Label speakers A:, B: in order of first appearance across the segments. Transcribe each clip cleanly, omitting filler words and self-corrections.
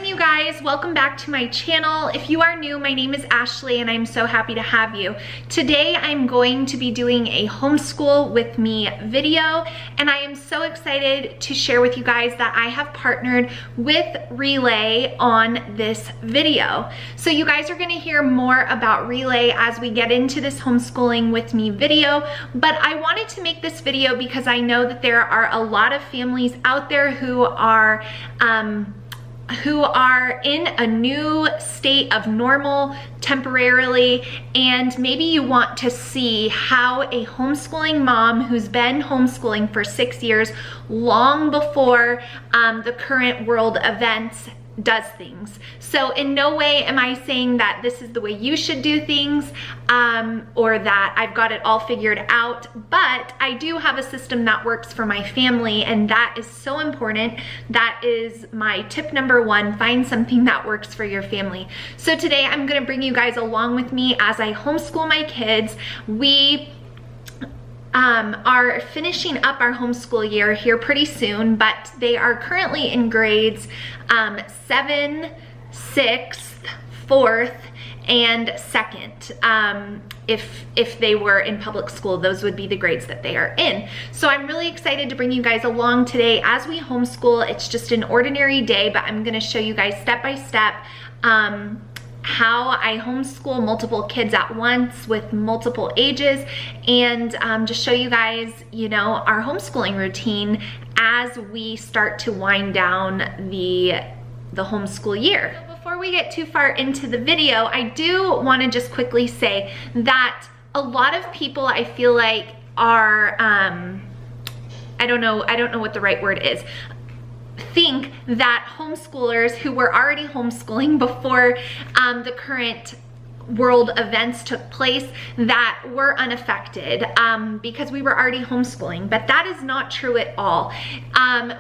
A: morning, you guys. Welcome back to my channel. If you are new, my name is Ashley and I'm so happy to have you. Today I'm going to be doing a homeschool with me video, and I am so excited to share with you guys that I have partnered with Relay on this video. So you guys are gonna hear more about Relay as we get into this homeschooling with me video, but I wanted to make this video because I know that there are a lot of families out there who are in a new state of normal temporarily, and maybe you want to see how a homeschooling mom who's been homeschooling for 6 years, long before the current world events, does things. So in no way am I saying that this is the way you should do things or that I've got it all figured out, but I do have a system that works for my family, and that is so important. That is my tip number one: find something that works for your family. So today I'm gonna bring you guys along with me as I homeschool my kids. We are finishing up our homeschool year here pretty soon, but they are currently in grades 7, 6th, 4th, and 2nd. If they were in public school, those would be the grades that they are in. So I'm really excited to bring you guys along today as we homeschool. It's just an ordinary day, but I'm gonna show you guys step by step how I homeschool multiple kids at once with multiple ages, and just show you guys, you know, our homeschooling routine as we start to wind down the homeschool year. So before we get too far into the video, I do want to just quickly say that a lot of people, I feel like, are I don't know what the right word is, think that homeschoolers who were already homeschooling before the current world events took place, that were unaffected because we were already homeschooling, but that is not true at all.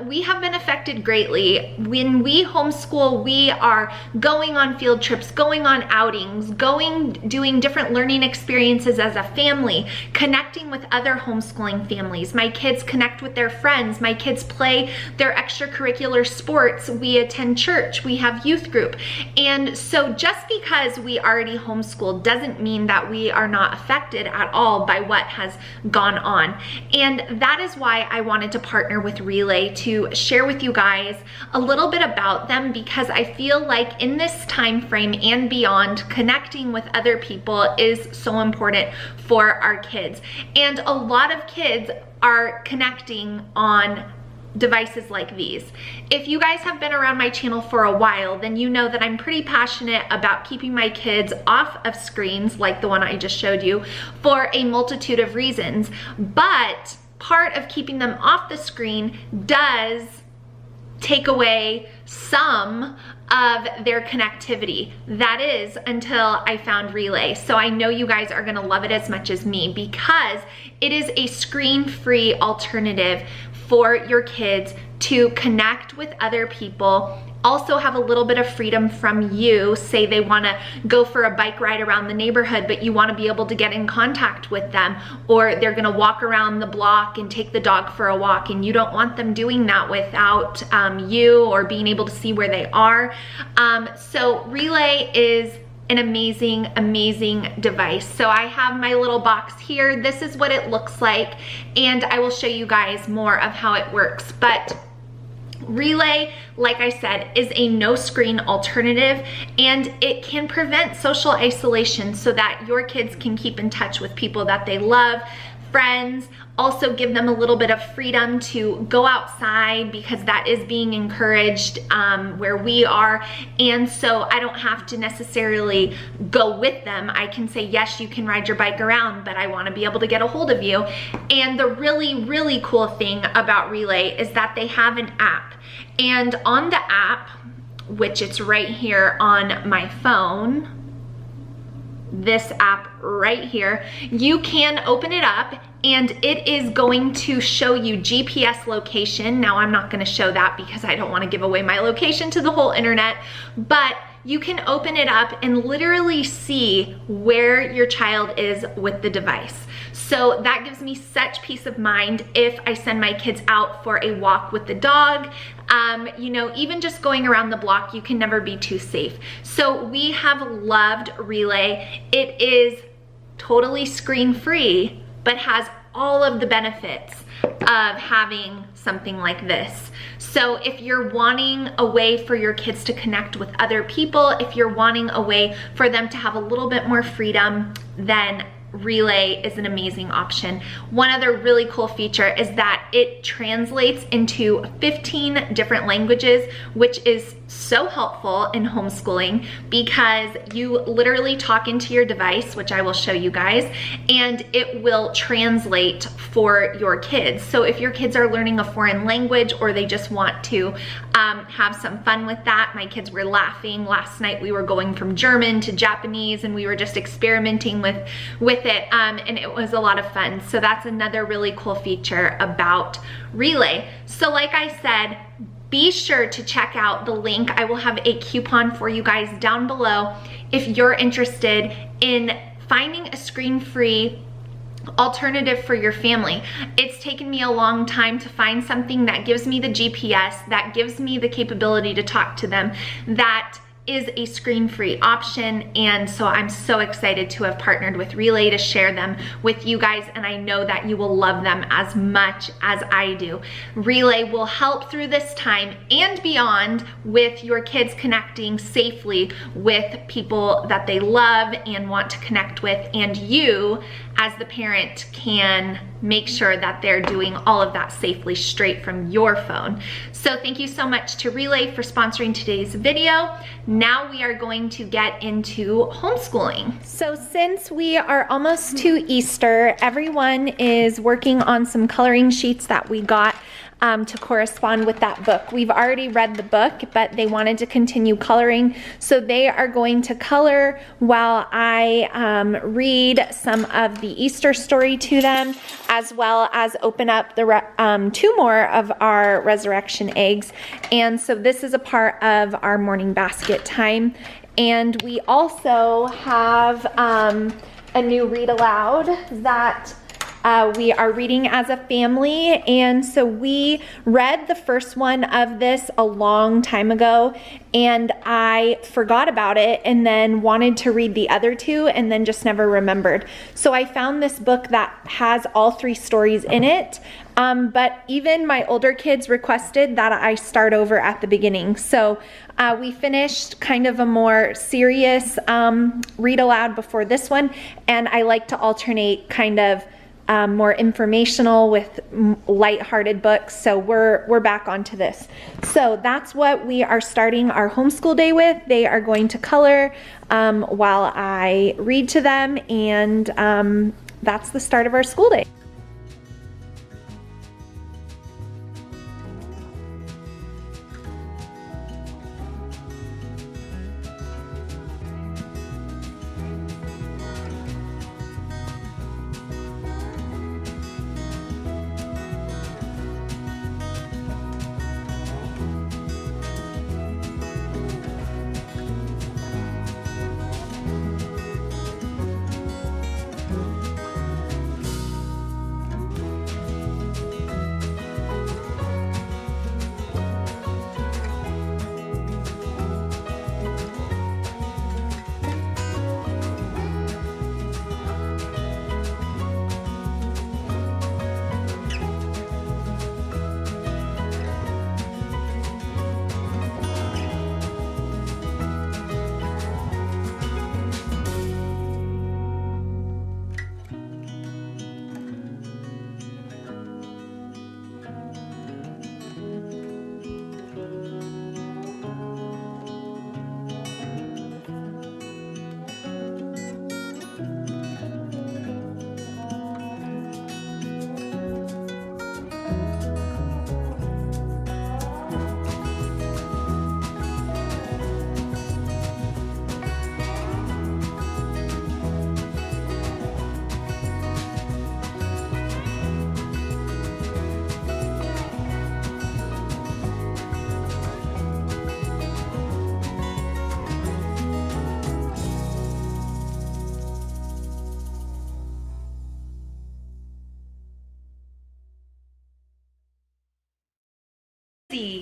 A: We have been affected greatly. When we homeschool, we are going on field trips, going on outings, doing different learning experiences as a family, connecting with other homeschooling families. My kids connect with their friends. My kids play their extracurricular sports. We attend church. We have youth group. And so just because we already homeschool doesn't mean that we are not affected at all by what has gone on. And that is why I wanted to partner with Relay to share with you guys a little bit about them, because I feel like in this time frame and beyond, connecting with other people is so important for our kids. And a lot of kids are connecting on devices like these. If you guys have been around my channel for a while, then you know that I'm pretty passionate about keeping my kids off of screens like the one I just showed you for a multitude of reasons. But part of keeping them off the screen does take away some of their connectivity. That is, until I found Relay. So I know you guys are gonna love it as much as me, because it is a screen-free alternative for your kids to connect with other people, also have a little bit of freedom from you. Say they wanna go for a bike ride around the neighborhood, but you wanna be able to get in contact with them, or they're gonna walk around the block and take the dog for a walk, and you don't want them doing that without you or being able to see where they are. So Relay is an amazing device. So I have my little box here. This is what it looks like, and I will show you guys more of how it works. But Relay, like I said, is a no screen alternative, and it can prevent social isolation so that your kids can keep in touch with people that they love, friends. Also give them a little bit of freedom to go outside, because that is being encouraged where we are. And so I don't have to necessarily go with them. I can say, yes, you can ride your bike around, but I want to be able to get a hold of you. And the really cool thing about Relay is that they have an app. And on the app, which it's right here on my phone, this app right here, you can open it up and it is going to show you GPS location. Now I'm not going to show that because I don't want to give away my location to the whole internet, but you can open it up and literally see where your child is with the device. So that gives me such peace of mind if I send my kids out for a walk with the dog. You know, even just going around the block, you can never be too safe. So we have loved Relay. It is totally screen-free, but has all of the benefits of having something like this. So if you're wanting a way for your kids to connect with other people, if you're wanting a way for them to have a little bit more freedom, then Relay is an amazing option. One other really cool feature is that it translates into 15 different languages, which is so helpful in homeschooling because you literally talk into your device, which I will show you guys, and it will translate for your kids. So if your kids are learning a foreign language or they just want to have some fun with that, my kids were laughing. Last night we were going from German to Japanese and we were just experimenting with it, and it was a lot of fun. So that's another really cool feature about Relay. So like I said, be sure to check out the link. I will have a coupon for you guys down below if you're interested in finding a screen-free alternative for your family. It's taken me a long time to find something that gives me the GPS, that gives me the capability to talk to them, that is a screen-free option, and so I'm so excited to have partnered with Relay to share them with you guys, and I know that you will love them as much as I do. Relay will help through this time and beyond with your kids connecting safely with people that they love and want to connect with, and you as the parent can make sure that they're doing all of that safely straight from your phone. So thank you so much to Relay for sponsoring today's video. Now we are going to get into homeschooling. So since we are almost to Easter, everyone is working on some coloring sheets that we got to correspond with that book. We've already read the book, but they wanted to continue coloring, so they are going to color while I read some of the Easter story to them, as well as open up the 2 more of our resurrection eggs. And so this is a part of our morning basket time. And we also have a new read aloud that we are reading as a family, and so we read the first one of this a long time ago, and I forgot about it and then wanted to read the other 2 and then just never remembered. So I found this book that has all 3 stories in it, but even my older kids requested that I start over at the beginning. So we finished kind of a more serious read aloud before this one, and I like to alternate kind of more informational with light-hearted books, so we're back onto this. So that's what we are starting our homeschool day with. They are going to color while I read to them, and that's the start of our school day.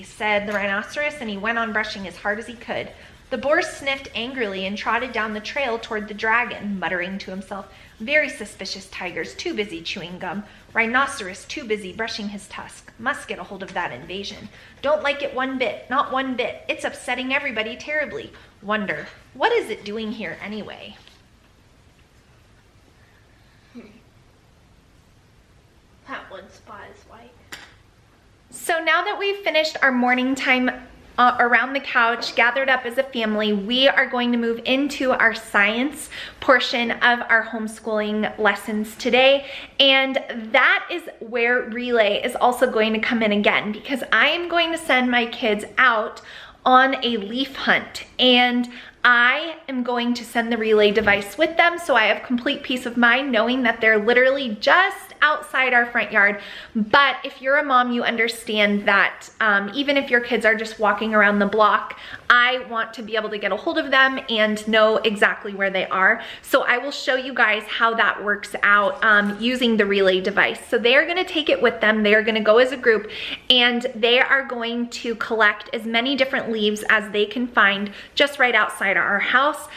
A: said the rhinoceros, and he went on brushing as hard as he could. The boar sniffed angrily and trotted down the trail toward the dragon, muttering to himself, "Very suspicious tigers, too busy chewing gum. Rhinoceros, too busy brushing his tusk. Must get a hold of that invasion. Don't like it one bit, not one bit. It's upsetting everybody terribly. Wonder, what is it doing here anyway?"
B: That one spot is white.
A: So now that we've finished our morning time around the couch, gathered up as a family, we are going to move into our science portion of our homeschooling lessons today. And that is where relay is also going to come in again, because I am going to send my kids out on a leaf hunt, and I am going to send the relay device with them, so I have complete peace of mind knowing that they're literally just outside our front yard. But if you're a mom, you understand that even if your kids are just walking around the block, I want to be able to get a hold of them and know exactly where they are. So I will show you guys how that works out using the relay device. So they are going to take it with them. They are going to go as a group, and they are going to collect as many different leaves as they can find just right outside our house,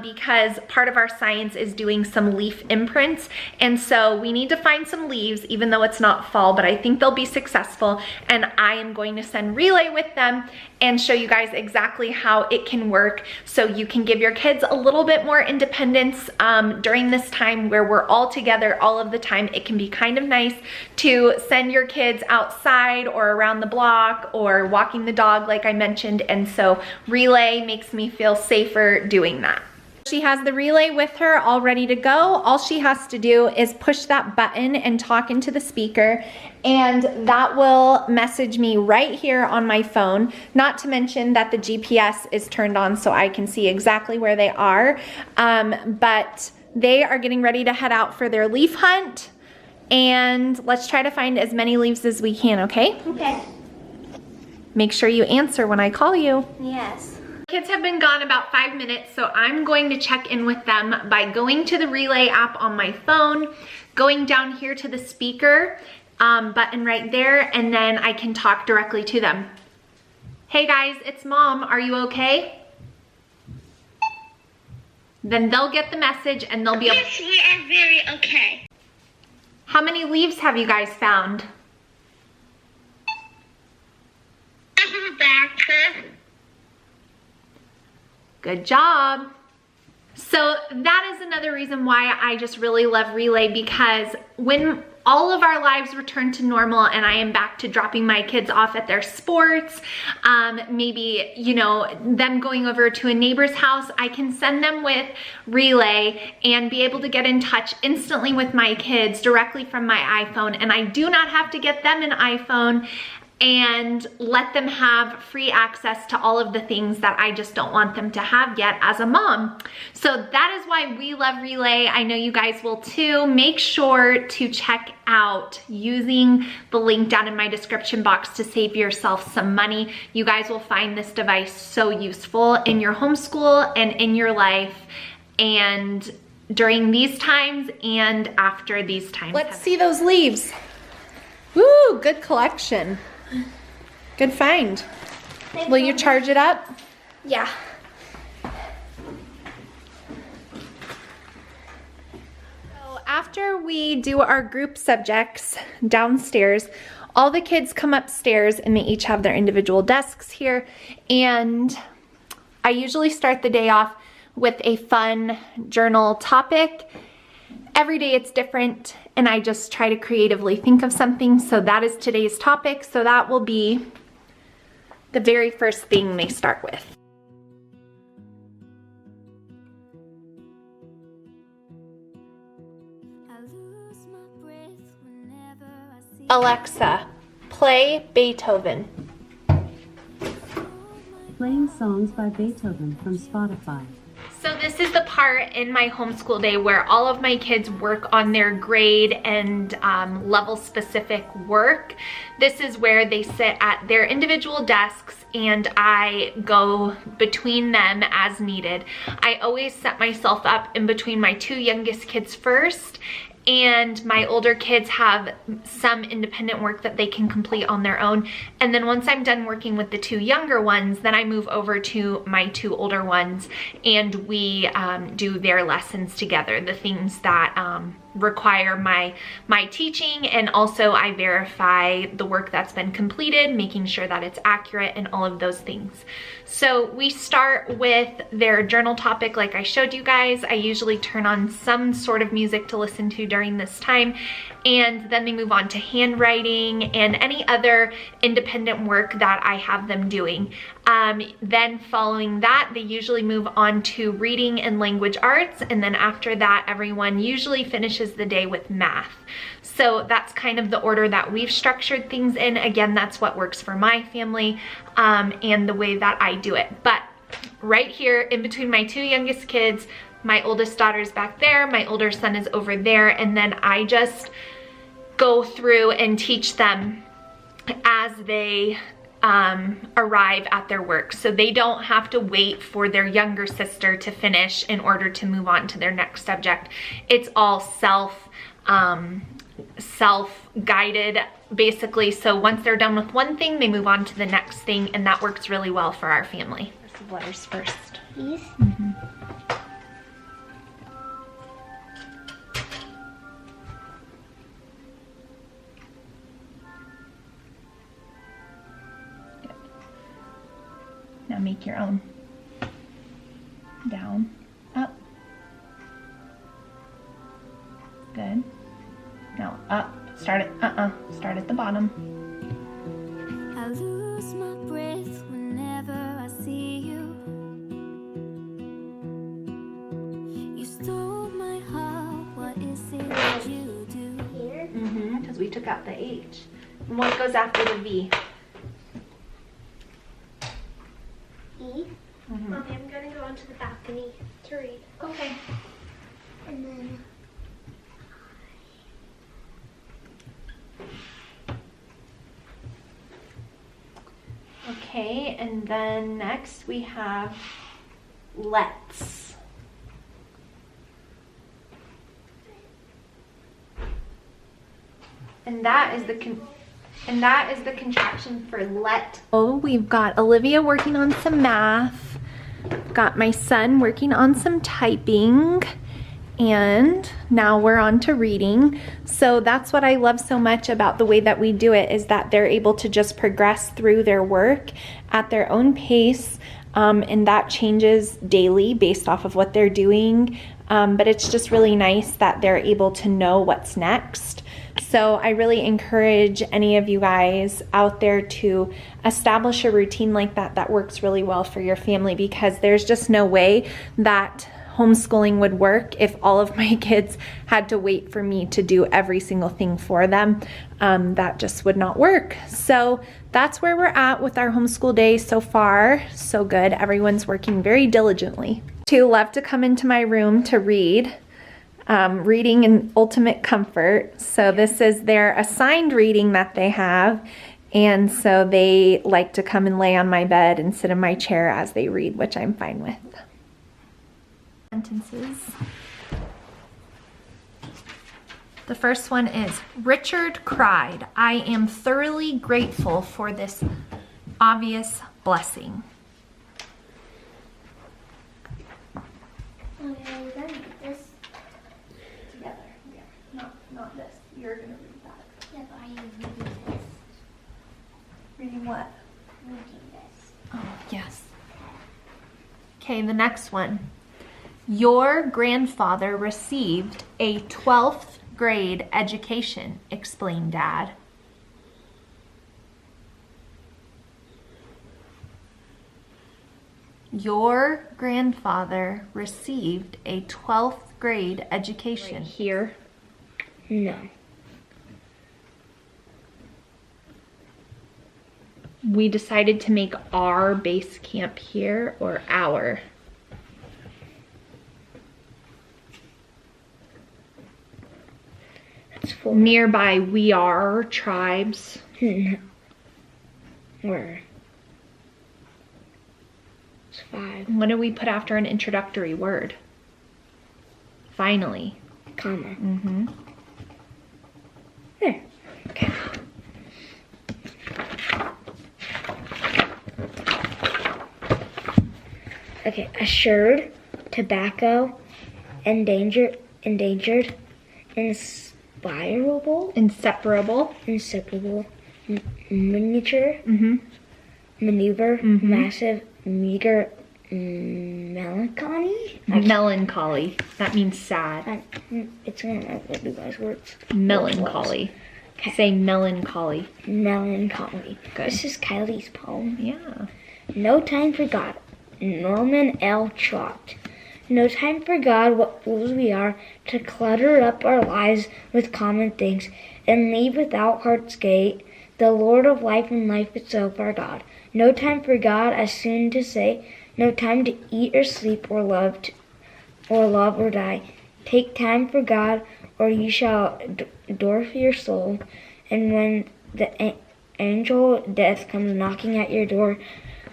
A: because part of our science is doing some leaf imprints, and so we need to find some leaves even though it's not fall, but I think they'll be successful. And I am going to send relay with them and show you guys exactly how it can work, so you can give your kids a little bit more independence during this time where we're all together all of the time. It can be kind of nice to send your kids outside or around the block or walking the dog like I mentioned, and so relay makes me feel safer doing that. She has the relay with her all ready to go. All she has to do is push that button and talk into the speaker, and that will message me right here on my phone. Not to mention that the GPS is turned on so I can see exactly where they are. But they are getting ready to head out for their leaf hunt, and let's try to find as many leaves as we can, okay?
B: Okay.
A: Make sure you answer when I call you.
B: Yes.
A: Kids have been gone about 5 minutes, so I'm going to check in with them by going to the relay app on my phone, going down here to the speaker button right there, and then I can talk directly to them. "Hey guys, it's Mom, are you okay?" Then they'll get the message and they'll be able—
B: Yes, we are very okay.
A: How many leaves have you guys found? Good job. So that is another reason why I just really love relay, because when all of our lives return to normal and I am back to dropping my kids off at their sports, maybe, you know, them going over to a neighbor's house, I can send them with relay and be able to get in touch instantly with my kids directly from my iPhone, and I do not have to get them an iPhone and let them have free access to all of the things that I just don't want them to have yet as a mom. So that is why we love relay. I know you guys will too. Make sure to check out using the link down in my description box to save yourself some money. You guys will find this device so useful in your homeschool and in your life, and during these times and after these times. Let's see those leaves. Woo, good collection. Good find. Will you charge it up?
B: Yeah.
A: So after we do our group subjects downstairs, all the kids come upstairs and they each have their individual desks here, and I usually start the day off with a fun journal topic. Every day it's different, and I just try to creatively think of something. So that is today's topic. So that will be the very first thing they start with. Alexa, play Beethoven.
C: Playing songs by Beethoven from Spotify.
A: So this is the part in my homeschool day where all of my kids work on their grade and level specific work. This is where they sit at their individual desks and I go between them as needed. I always set myself up in between my two youngest kids first, and my older kids have some independent work that they can complete on their own. And then once I'm done working with the 2 younger ones, then I move over to my 2 older ones, and we do their lessons together, the things that require my teaching, and also I verify the work that's been completed, making sure that it's accurate and all of those things. So we start with their journal topic like I showed you guys. I usually turn on some sort of music to listen to during this time, and then they move on to handwriting and any other independent work that I have them doing. Then following that, they usually move on to reading and language arts, and then after that, everyone usually finishes the day with math. So that's kind of the order that we've structured things in. Again, that's what works for my family and the way that I do it. But right here in between my 2 youngest kids, my oldest daughter's back there, my older son is over there, and then I just go through and teach them as they arrive at their work. So they don't have to wait for their younger sister to finish in order to move on to their next subject. It's all self-guided basically. So once they're done with one thing, they move on to the next thing, and that works really well for our family. This letters first.
B: These?
A: Mm-hmm. Now make your own. Down, up. Good. Now up. Start at the bottom.
D: I lose my breath whenever I see you. You stole my heart. What is it that you do?
B: Here?
A: Because we took out the H. And what goes after the V?
B: E. Mommy, I'm gonna go onto the balcony to read.
A: Okay.
B: And then
A: Okay, and then next we have let's. And that is the contraction for let. Oh, we've got Olivia working on some math. Got my son working on some typing. And now we're on to reading. So that's what I love so much about the way that we do it, is that they're able to just progress through their work at their own pace. And that changes daily based off of what they're doing. But it's just really nice that they're able to know what's next. So I really encourage any of you guys out there to establish a routine like that that works really well for your family, because there's just no way that homeschooling would work if all of my kids had to wait for me to do every single thing for them. That just would not work. So that's where we're at with our homeschool day so far. So good. Everyone's working very diligently. Two love to come into my room to read. Reading in ultimate comfort. So this is their assigned reading that they have. And so they like to come and lay on my bed and sit in my chair as they read, which I'm fine with. Sentences. The first one is, Richard cried, "I am thoroughly grateful for this obvious blessing."
B: okay, we're gonna do this
A: Together. Yeah. Not this. You're gonna read that.
B: Yeah, but I am reading this.
A: Reading what?
B: Reading this.
A: Oh, yes. Okay, the next one. Your grandfather received a 12th grade education, explained Dad. Your grandfather received a 12th grade education. Right here.
B: No.
A: We decided to make our base camp here, or our.
B: That's 4.
A: Nearby we are tribes.
B: Where? It's 5.
A: What do we put after an introductory word? Finally.
B: Comma.
A: Mm-hmm.
E: Okay, assured, tobacco, endangered, inspirable,
A: Inseparable.
E: miniature, maneuver, massive, meager, melancholy.
A: Melancholy. That means sad.
E: It's one of my little guys' words.
A: Melancholy.
E: Okay.
A: Say melancholy.
E: Melancholy.
A: Good.
E: This is Kylie's poem.
A: Yeah.
E: No time for God. Norman L. Trott. No time for God, what fools we are, to clutter up our lives with common things, and leave without heart's gate the Lord of life and life itself our God. No time for God, as soon to say, no time to eat or sleep or love or die. Take time for God, or you shall dwarf your soul, and when the angel death comes knocking at your door,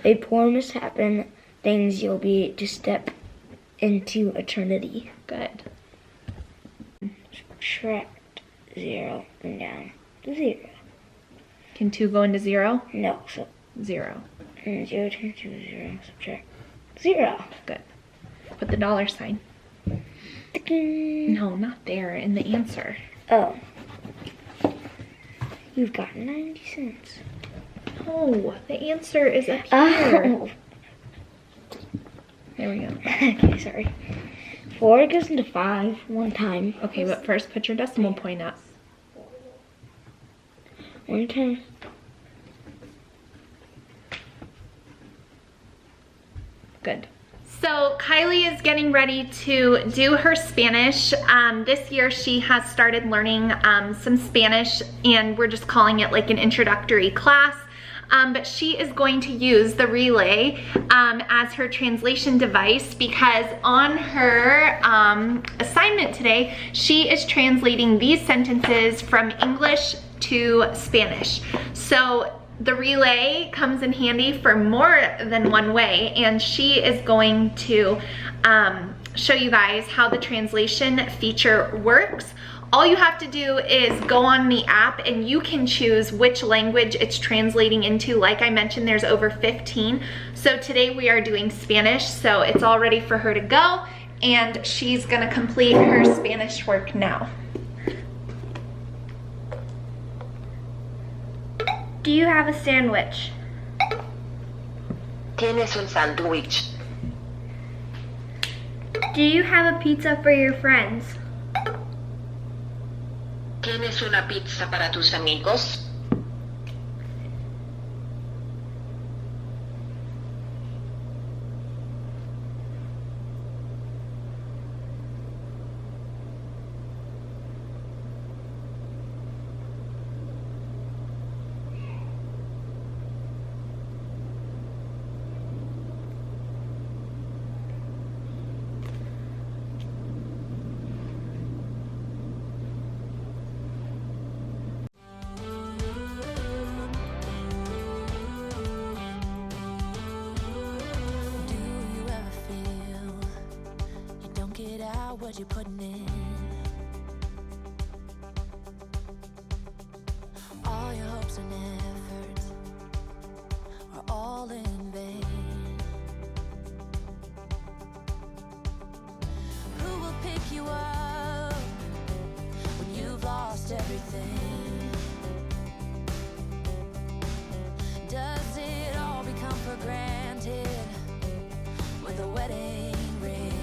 E: a poor mishappen things you'll be to step into eternity.
A: Good.
E: Subtract 0 and down to 0.
A: Can 2 go into 0?
E: No, so
A: 0.
E: 0 to 0, subtract 0.
A: Good. Put the dollar sign.
E: Ding.
A: No, not there. In the answer.
E: Oh. You've got 90 cents.
A: No, the answer is up here.
E: Oh.
A: There we go.
E: Okay, sorry. 4 goes into 5 one time.
A: Okay, but first put your decimal point up.
E: One time.
A: Good. So Kylie is getting ready to do her Spanish. This year she has started learning some Spanish, and we're just calling it like an introductory class. But she is going to use the relay as her translation device, because on her assignment today, she is translating these sentences from English to Spanish. So the relay comes in handy for more than one way, and she is going to show you guys how the translation feature works. All you have to do is go on the app and you can choose which language it's translating into. Like I mentioned, there's over 15. So today we are doing Spanish, so it's all ready for her to go, and she's gonna complete her Spanish work now.
B: Do you have a sandwich?
F: ¿Tienes un sándwich?
B: Do you have a pizza for your friends?
F: ¿Tienes una pizza para tus amigos?
D: What you're putting in, all your hopes and efforts are all in vain. Who will pick you up when you've lost everything? Does it all become for granted with a wedding ring?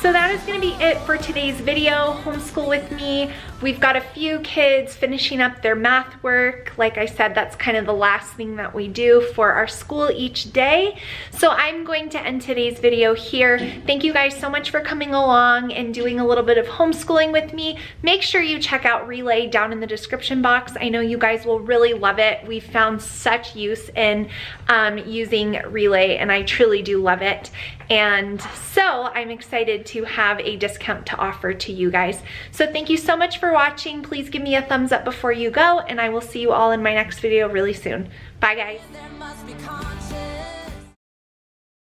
A: So that is gonna be it for today's video, Homeschool with me. We've got a few kids finishing up their math work. Like I said, that's kind of the last thing that we do for our school each day. So I'm going to end today's video here. Thank you guys so much for coming along and doing a little bit of homeschooling with me. Make sure you check out Relay down in the description box. I know you guys will really love it. We've found such use in using Relay, and I truly do love it. And so I'm excited to have a discount to offer to you guys. So thank you so much for watching. Please give me a thumbs up before you go, and I will see you all in my next video really soon. Bye guys.